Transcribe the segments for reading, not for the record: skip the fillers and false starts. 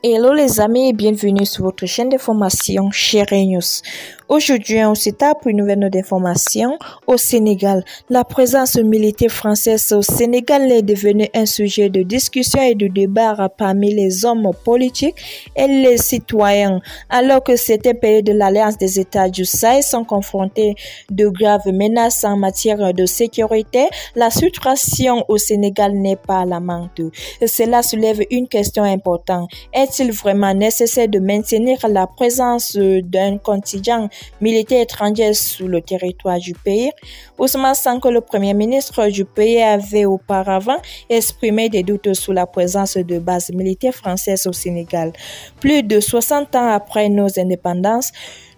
Hello les amis et bienvenue sur votre chaîne d'information Chérie News. Aujourd'hui, on se tape une nouvelle d'information au Sénégal. La présence militaire française au Sénégal est devenue un sujet de discussion et de débat parmi les hommes politiques et les citoyens. Alors que certains pays de l'Alliance des États du Sahel sont confrontés de graves menaces en matière de sécurité, la situation au Sénégal n'est pas à la manque. Cela soulève une question importante. Est-il vraiment nécessaire de maintenir la présence d'un contingent militaire étranger sur le territoire du pays? Ousmane Sonko, le premier ministre du pays, avait auparavant exprimé des doutes sur la présence de bases militaires françaises au Sénégal. Plus de 60 ans après nos indépendances,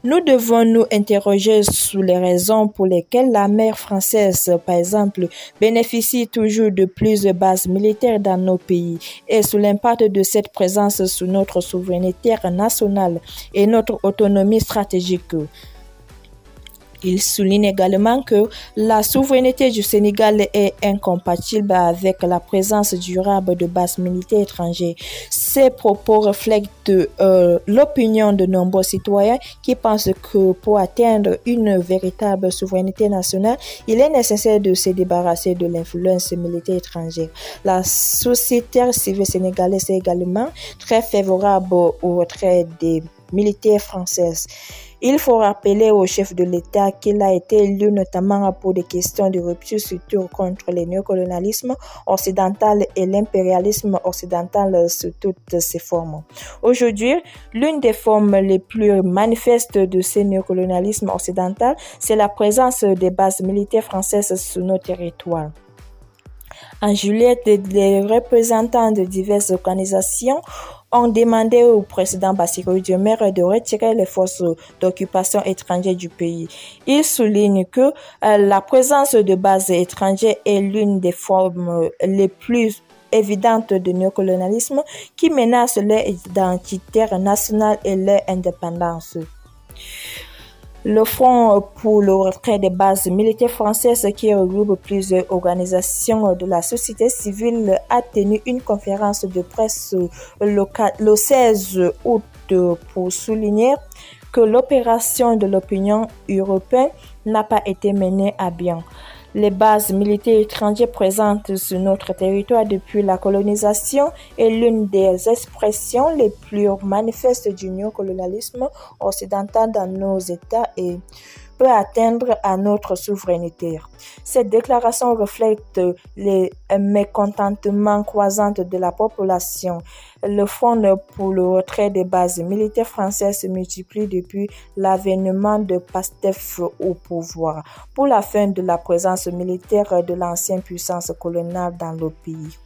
nous devons nous interroger sur les raisons pour lesquelles l'armée française, par exemple, bénéficie toujours de plus de bases militaires dans nos pays et sur l'impact de cette présence sur notre souveraineté nationale et notre autonomie stratégique. Il souligne également que la souveraineté du Sénégal est incompatible avec la présence durable de bases militaires étrangères. Ces propos reflètent l'opinion de nombreux citoyens qui pensent que pour atteindre une véritable souveraineté nationale, il est nécessaire de se débarrasser de l'influence militaire étrangère. La société civile sénégalaise est également très favorable au retrait des militaires françaises. Il faut rappeler au chef de l'État qu'il a été élu notamment pour des questions de rupture, surtout contre le néocolonialisme occidental et l'impérialisme occidental sous toutes ses formes. Aujourd'hui, l'une des formes les plus manifestes de ce néocolonialisme occidental, c'est la présence des bases militaires françaises sur nos territoires. En juillet, les représentants de diverses organisations ont demandé au président Bassirou Diomaye de retirer les forces d'occupation étrangères du pays. Il souligne que la présence de bases étrangères est l'une des formes les plus évidentes de néocolonialisme qui menace leur identité nationale et leur indépendance. Le Front pour le retrait des bases militaires françaises, qui regroupe plusieurs organisations de la société civile, a tenu une conférence de presse le 16 août pour souligner que l'opération de l'opinion européenne n'a pas été menée à bien. Les bases militaires étrangères présentes sur notre territoire depuis la colonisation est l'une des expressions les plus manifestes du néocolonialisme occidental dans nos États et peut atteindre à notre souveraineté. Cette déclaration reflète les mécontentements croissants de la population. Le Front pour le retrait des bases militaires françaises se multiplie depuis l'avènement de Pastef au pouvoir pour la fin de la présence militaire de l'ancienne puissance coloniale dans le pays.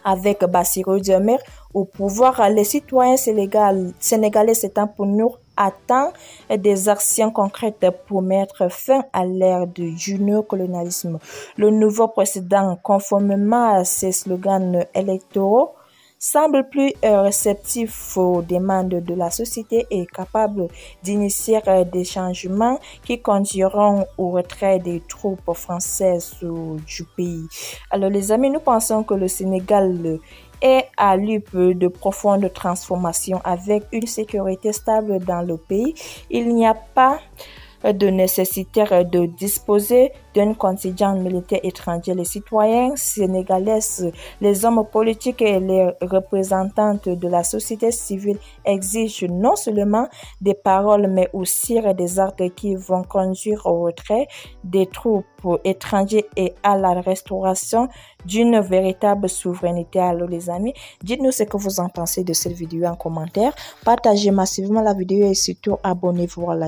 Avec Bassirou Diomaye au pouvoir, les citoyens sénégalais s'étendent pour nous attend des actions concrètes pour mettre fin à l'ère du néocolonialisme. Le nouveau président, conformément à ses slogans électoraux, semble plus réceptif aux demandes de la société et capable d'initier des changements qui conduiront au retrait des troupes françaises du pays. Alors les amis, nous pensons que le Sénégal est à l'œuvre de profondes transformations avec une sécurité stable dans le pays. Il n'y a pas de nécessité de disposer d'un contingent militaire étranger. Les citoyens sénégalais, les hommes politiques et les représentantes de la société civile exigent non seulement des paroles mais aussi des actes qui vont conduire au retrait des troupes étrangères et à la restauration d'une véritable souveraineté. Alors les amis, dites-nous ce que vous en pensez de cette vidéo en commentaire, partagez massivement la vidéo et surtout abonnez-vous à la chaîne.